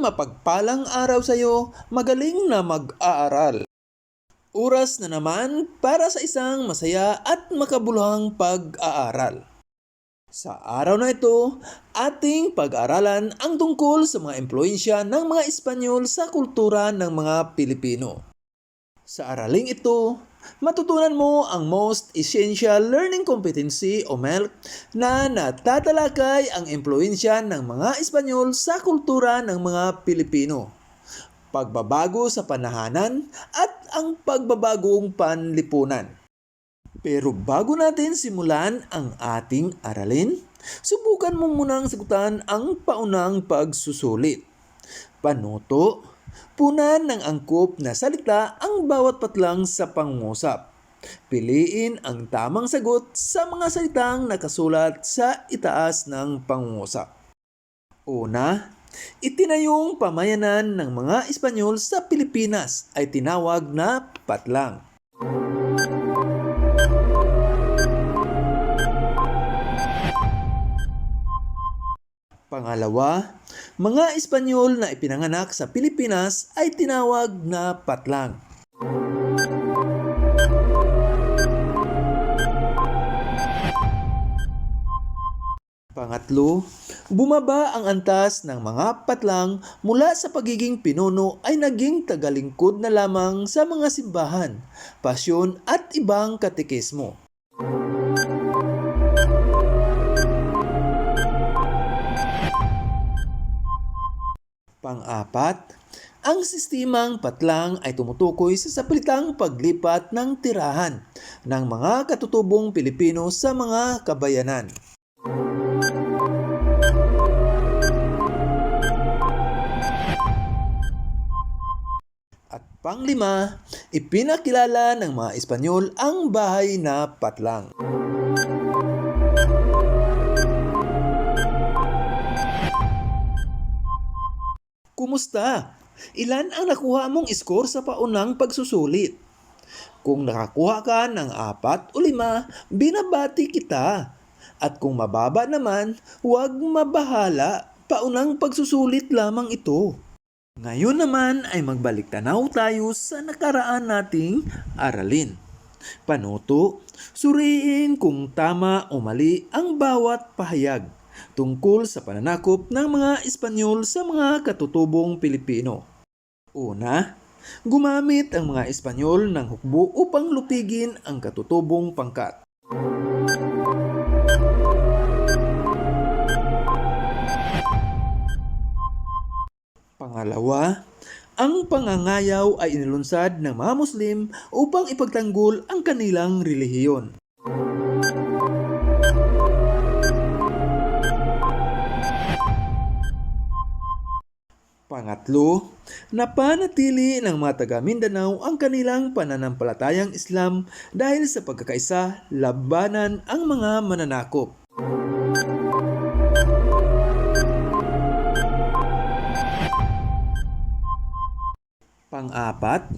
mapagpalang araw sa iyo, magaling na mag-aaral. Oras na naman para sa isang masaya at makabuluhang pag-aaral. Sa araw na ito, ating pag-aaralan ang tungkol sa mga impluensya ng mga Espanyol sa kultura ng mga Pilipino. Sa araling ito, matutunan mo ang Most Essential Learning Competency o MELC na natatalakay ang impluensya ng mga Espanyol sa kultura ng mga Pilipino, pagbabago sa panahanan at ang pagbabagong panlipunan. Pero bago natin simulan ang ating aralin, subukan mo munang sagutan ang paunang pagsusulit. Panuto, punan ng angkop na salita ang bawat patlang sa pangungusap. Piliin ang tamang sagot sa mga salitang nakasulat sa itaas ng pangungusap. Una, itinayong pamayanan ng mga Espanyol sa Pilipinas ay tinawag na patlang. Pangalawa, mga Espanyol na ipinanganak sa Pilipinas ay tinawag na patlang. Pangatlo, bumaba ang antas ng mga patlang mula sa pagiging pinuno ay naging tagalingkod na lamang sa mga simbahan, pasyon at ibang katekismo. Pang-apat, ang sistemang patlang ay tumutukoy sa sapilitang paglipat ng tirahan ng mga katutubong Pilipino sa mga kabayanan. At panglima, ipinakilala ng mga Espanyol ang bahay na patlang. Kumusta? Ilan ang nakuha mong score sa paunang pagsusulit? Kung nakakuha ka ng 4 o 5, binabati kita. At kung mababa naman, huwag mabahala. Paunang pagsusulit lamang ito. Ngayon naman ay magbalik tanaw tayo sa nakaraan nating aralin. Panuto, suriin kung tama o mali ang bawat pahayag tungkol sa pananakop ng mga Espanyol sa mga katutubong Pilipino. Una, gumamit ang mga Espanyol ng hukbo upang lupigin ang katutubong pangkat. Pangalawa, ang pangangayaw ay inilunsad ng mga Muslim upang ipagtanggol ang kanilang relihiyon. Pangatlo, napanatili ng mga taga Mindanao ang kanilang pananampalatayang Islam dahil sa pagkakaisa labanan ang mga mananakop. Pang-apat,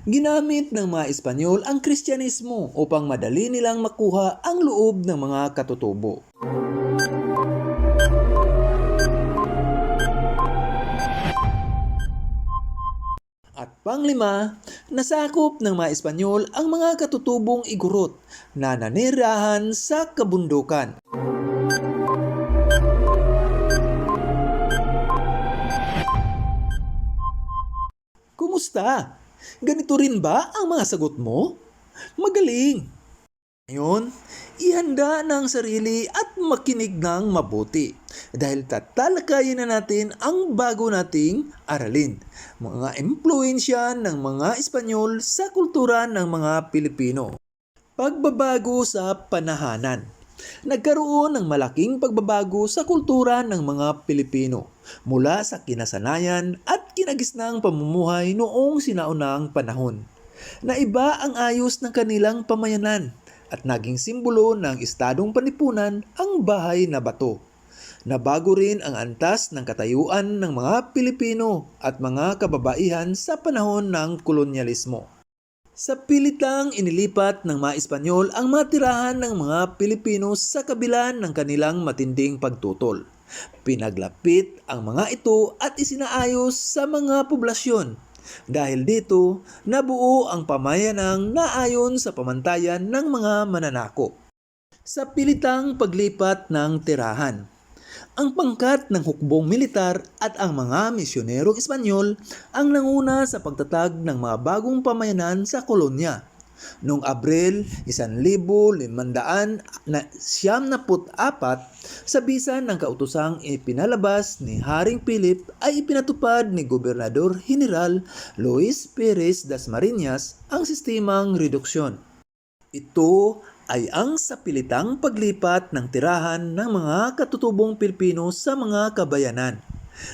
ginamit ng mga Espanyol ang Kristyanismo upang madali nilang makuha ang loob ng mga katutubo. At panglima, nasakop ng mga Espanyol ang mga katutubong Igorot na nanirahan sa kabundukan. Kumusta? Ganito rin ba ang mga sagot mo? Magaling! Ngayon, ihanda ng sarili at makinig ng mabuti dahil tatalakayin na natin ang bago nating aralin, mga impluensya ng mga Espanyol sa kultura ng mga Pilipino. Pagbabago sa panahanan. Nagkaroon ng malaking pagbabago sa kultura ng mga Pilipino mula sa kinasanayan at kinagisnang pamumuhay noong sinaunang panahon. Naiba ang ayos ng kanilang pamayanan at naging simbolo ng estadong panlipunan ang bahay na bato. Nabago rin ang antas ng katayuan ng mga Pilipino at mga kababaihan sa panahon ng kolonyalismo. Sa pilitang inilipat ng mga Espanyol ang mga tirahan ng mga Pilipino sa kabila ng kanilang matinding pagtutol. Pinaglapit ang mga ito at isinaayos sa mga poblasyon. Dahil dito, nabuo ang pamayanang naayon sa pamantayan ng mga mananakop. Sa pilitang paglipat ng tirahan, ang pangkat ng hukbong militar at ang mga misyonerong Espanyol ang nanguna sa pagtatag ng mga bagong pamayanan sa kolonya. Noong Abril 1574, sa bisa ng kautosang ipinalabas ni Haring Philip ay ipinatupad ni Gobernador General Luis Perez Dasmariñas ang sistemang reduksyon. Ito ay ang sapilitang paglipat ng tirahan ng mga katutubong Pilipino sa mga kabayanan.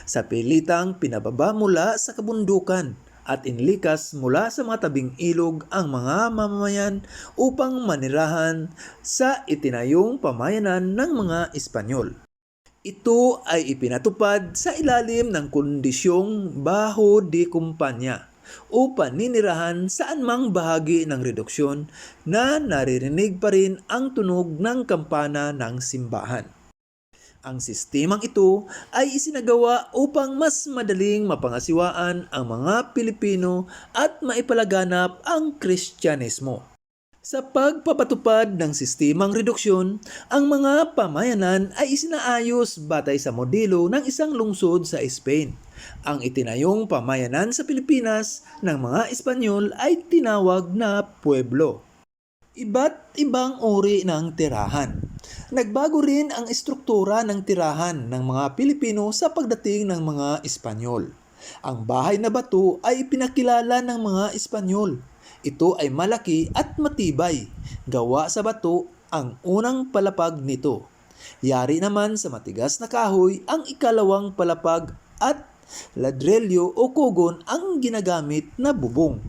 Sapilitang pinababa mula sa kabundukan at inilikas mula sa mga tabing ilog ang mga mamamayan upang manirahan sa itinayong pamayanan ng mga Espanyol. Ito ay ipinatupad sa ilalim ng kondisyong baho de kumpanya o paninirahan saan mang bahagi ng reduksyon na naririnig pa rin ang tunog ng kampana ng simbahan. Ang sistemang ito ay isinagawa upang mas madaling mapangasiwaan ang mga Pilipino at maipalaganap ang Kristyanismo. Sa pagpapatupad ng sistemang reduksyon, ang mga pamayanan ay isinaayos batay sa modelo ng isang lungsod sa Spain. Ang itinayong pamayanan sa Pilipinas ng mga Espanyol ay tinawag na pueblo. Iba't ibang uri ng tirahan. Nagbago rin ang estruktura ng tirahan ng mga Pilipino sa pagdating ng mga Espanyol. Ang bahay na bato ay pinakilala ng mga Espanyol. Ito ay malaki at matibay. Gawa sa bato ang unang palapag nito. Yari naman sa matigas na kahoy ang ikalawang palapag at ladrilyo o kugon ang ginagamit na bubong.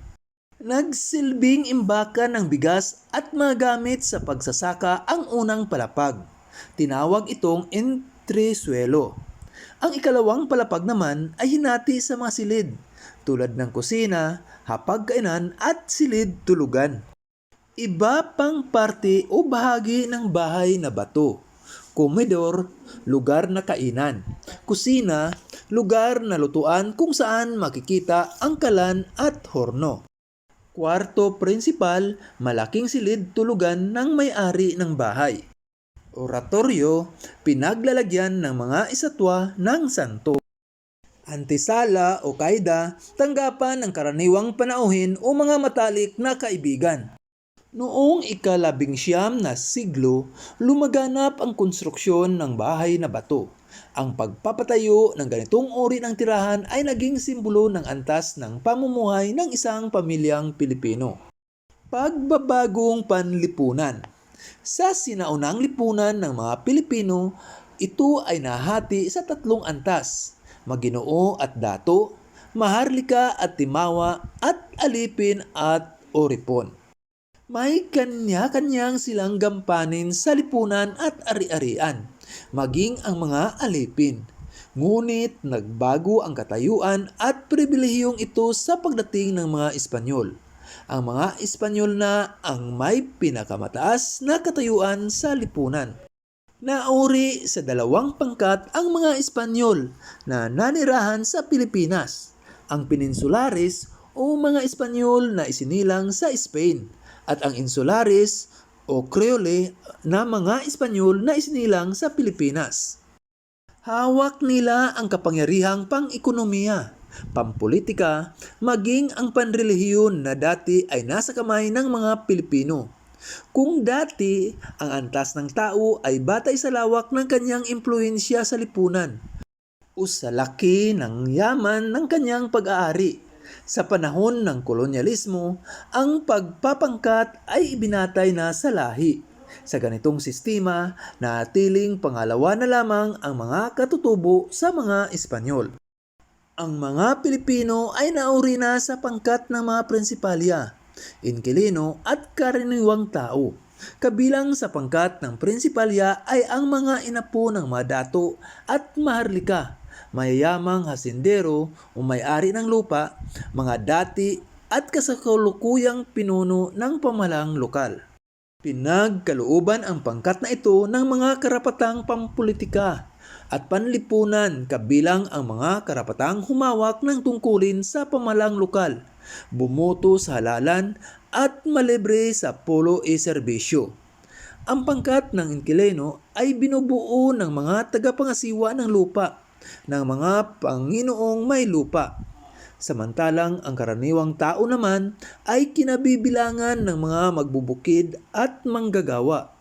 Nagsilbing imbakan ng bigas at mga gamit sa pagsasaka ang unang palapag. Tinawag itong entresuelo. Ang ikalawang palapag naman ay hinati sa mga silid, tulad ng kusina, hapagkainan at silid tulugan. Iba pang parte o bahagi ng bahay na bato. Komedor, lugar na kainan. Kusina, lugar na lutuan kung saan makikita ang kalan at horno. Kwarto prinsipal, malaking silid tulugan ng may-ari ng bahay. Oratorio, pinaglalagyan ng mga estatwa ng santo. Antisala o kaida, tanggapan ng karaniwang panauhin o mga matalik na kaibigan. Noong ika-19 na siglo, lumaganap ang konstruksyon ng bahay na bato. Ang pagpapatayo ng ganitong uri ng tirahan ay naging simbolo ng antas ng pamumuhay ng isang pamilyang Pilipino. Pagbabagong panlipunan. Sa sinaunang lipunan ng mga Pilipino, ito ay nahati sa tatlong antas: Maginoo at Dato, Maharlika at Timawa, at Alipin at Oripon. May kanya-kanyang silang gampanin sa lipunan at ari-arian, maging ang mga alipin. Ngunit nagbago ang katayuan at pribilehiyong ito sa pagdating ng mga Espanyol. Ang mga Espanyol na ang may pinakamataas na katayuan sa lipunan. Nauri sa dalawang pangkat ang mga Espanyol na nanirahan sa Pilipinas, ang Peninsulares o mga Espanyol na isinilang sa Spain, at ang Insulares o Creole na mga Espanyol na isinilang sa Pilipinas. Hawak nila ang kapangyarihang pang-ekonomiya, pampolitika, maging ang panrelihiyon na dati ay nasa kamay ng mga Pilipino. Kung dati ang antas ng tao ay batay sa lawak ng kanyang impluensya sa lipunan o sa laki ng yaman ng kanyang pag-aari, sa panahon ng kolonyalismo, ang pagpapangkat ay ibinatay na sa lahi. Sa ganitong sistema, natiling pangalawa na lamang ang mga katutubo sa mga Espanyol. Ang mga Pilipino ay nauri na sa pangkat ng mga prinsipalya, inkilino at karaniwang tao. Kabilang sa pangkat ng prinsipalya ay ang mga inapo ng mga dato at maharlika, mayayamang hasindero o may-ari ng lupa, mga dati at kasakulukuyang pinuno ng pamahalang lokal. Pinagkalooban ang pangkat na ito ng mga karapatang pampolitika. at panlipunan kabilang ang mga karapatang humawak ng tungkulin sa pamahalang lokal, bumoto sa halalan at malibre sa polo e serbisyo. Ang pangkat ng inquilino ay binubuo ng mga tagapangasiwa ng lupa, ng mga Panginoong may lupa. Samantalang ang karaniwang tao naman ay kinabibilangan ng mga magbubukid at manggagawa.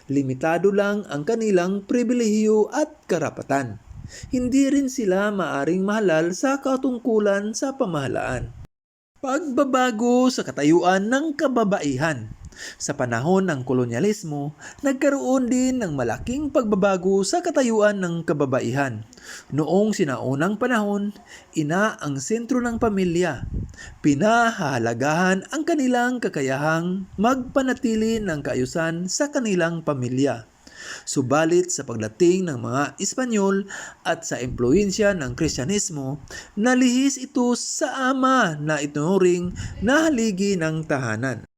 Limitado lang ang kanilang pribilehiyo at karapatan. Hindi rin sila maaring mahalal sa katungkulan sa pamahalaan. Pagbabago sa katayuan ng kababaihan. Sa panahon ng kolonyalismo, nagkaroon din ng malaking pagbabago sa katayuan ng kababaihan. Noong sinaunang panahon, ina ang sentro ng pamilya. Pinahahalagahan ang kanilang kakayahang magpanatili ng kaayusan sa kanilang pamilya. Subalit sa pagdating ng mga Espanyol at sa impluensya ng Kristyanismo, nalihis ito sa ama na itunuring na haligi ng tahanan.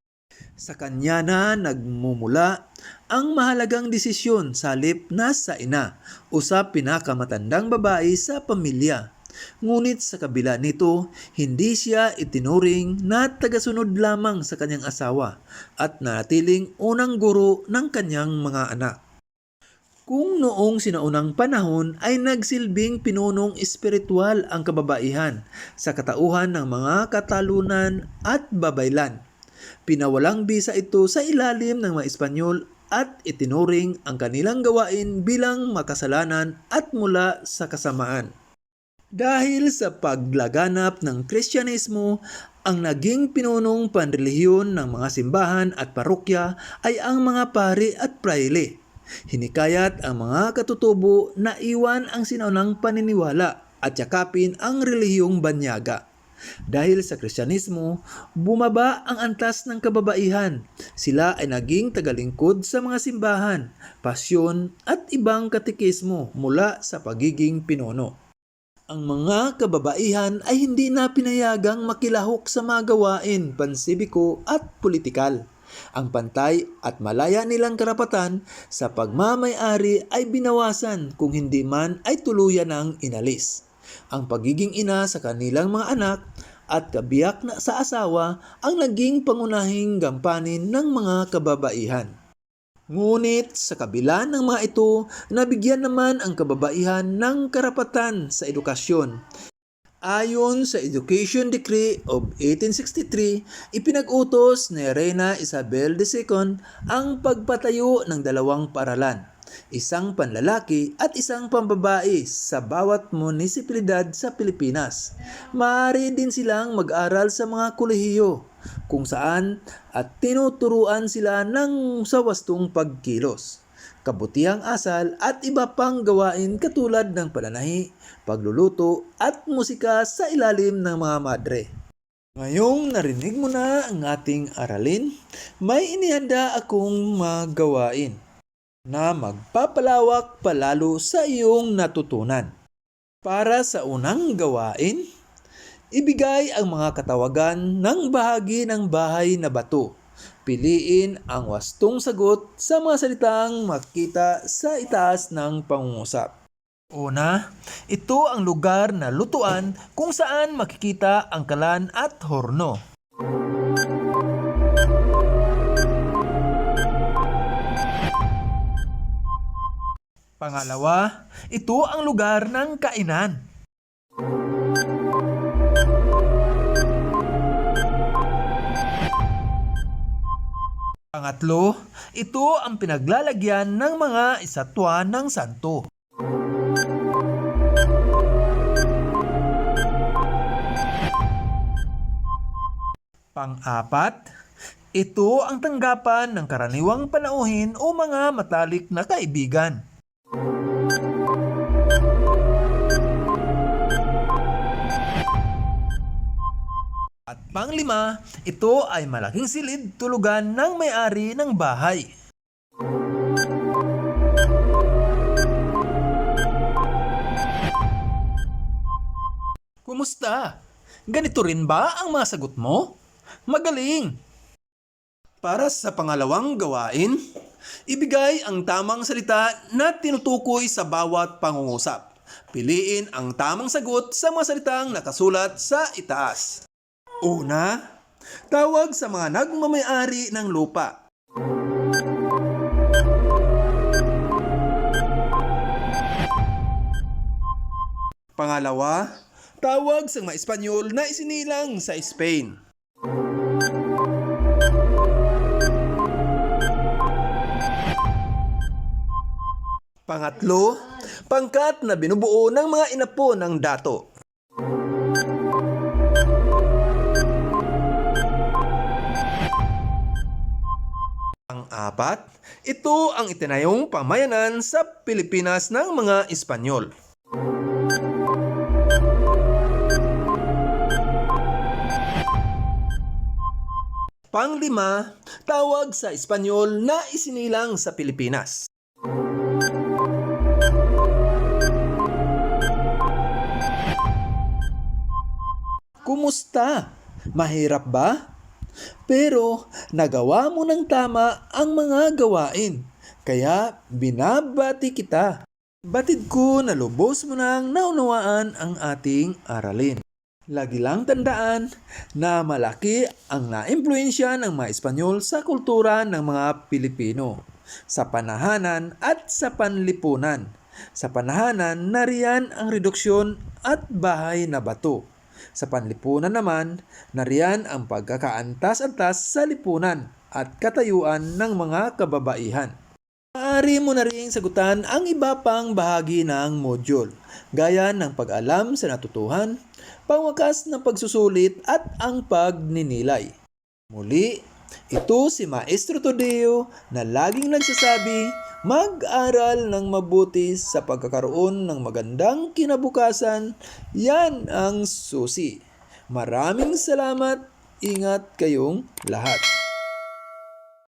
Sa kanya na nagmumula ang mahalagang desisyon sa halip na sa ina o sa pinakamatandang babae sa pamilya. Ngunit sa kabila nito, hindi siya itinuring na tagasunod lamang sa kanyang asawa at nanatiling unang guro ng kanyang mga anak. Kung noong sinaunang panahon ay nagsilbing pinunong espiritual ang kababaihan sa katauhan ng mga katalunan at babaylan, pinawalang bisa ito sa ilalim ng mga Espanyol at itinuring ang kanilang gawain bilang makasalanan at mula sa kasamaan. Dahil sa paglaganap ng Kristyanismo, ang naging pinunong panrelihiyon ng mga simbahan at parokya ay ang mga pari at praile. Hinikayat ang mga katutubo na iwan ang sinaunang paniniwala at yakapin ang relihiyong banyaga. Dahil sa Kristyanismo, bumaba ang antas ng kababaihan. Sila ay naging tagalingkod sa mga simbahan, pasyon at ibang katekismo mula sa pagiging pinuno. Ang mga kababaihan ay hindi na pinayagang makilahok sa mga gawain pansibiko at politikal. Ang pantay at malaya nilang karapatan sa pagmamay-ari ay binawasan kung hindi man ay tuluyan ng inalis. Ang pagiging ina sa kanilang mga anak at kabiyak na sa asawa ang naging pangunahing gampanin ng mga kababaihan. Ngunit sa kabila ng mga ito, nabigyan naman ang kababaihan ng karapatan sa edukasyon. Ayon sa Education Decree of 1863, ipinag-utos ni Reina Isabel II ang pagpatayo ng 2 paaralan, isang panlalaki at isang pambabae sa bawat munisipalidad sa Pilipinas. Maaari din silang mag-aral sa mga kolehiyo kung saan at tinuturuan sila ng sa wastong pagkilos, kabutihang asal at iba pang gawain katulad ng pananahi, pagluluto at musika sa ilalim ng mga madre. Ngayong narinig mo na ang ating aralin, may inihanda akong magawain na magpapalawak palalo sa iyong natutunan. Para sa unang gawain, ibigay ang mga katawagan ng bahagi ng bahay na bato. Piliin ang wastong sagot sa mga salitang makita sa itaas ng pangungusap. Una, ito ang lugar na lutuan kung saan makikita ang kalan at horno. Pangalawa, ito ang lugar ng kainan. Pangatlo, ito ang pinaglalagyan ng mga estatwa ng santo. Pang-apat, ito ang tanggapan ng karaniwang panauhin o mga matalik na kaibigan. At pang-lima, ito ay malaking silid tulugan ng may-ari ng bahay. Kumusta? Ganito rin ba ang mga sagot mo? Magaling! Para sa pangalawang gawain, Ibigay ang tamang salita na tinutukoy sa bawat pangungusap. Piliin ang tamang sagot sa mga salitang nakasulat sa itaas. Una, tawag sa mga nagmamay-ari ng lupa. Pangalawa, tawag sa mga Espanyol na isinilang sa Spain. Pangatlo, pangkat na binubuo ng mga inapo ng dato. Pang-apat, ito ang itinayong pamayanan sa Pilipinas ng mga Espanyol. Pang-lima, tawag sa Espanyol na isinilang sa Pilipinas. Kumusta? Mahirap ba? Pero nagawa mo ng tama ang mga gawain, kaya binabati kita. Batid ko na lubos mo nang naunawaan ang ating aralin. Lagi lang tandaan na malaki ang naimpluwensya ng mga Espanyol sa kultura ng mga Pilipino, sa panahanan at sa panlipunan. Sa panahanan, nariyan ang reduksyon at bahay na bato. Sa panlipunan naman, nariyan ang pagkakaantas-antas sa lipunan at katayuan ng mga kababaihan. Maaari mo na rin sagutan ang iba pang bahagi ng module, gaya ng pag-alam sa natutuhan, pangwakas ng pagsusulit at ang pagninilay. Muli, ito si Maestro Todeo na laging nagsasabi, mag-aral ng mabuti sa pagkakaroon ng magandang kinabukasan, yan ang susi. Maraming salamat, ingat kayong lahat.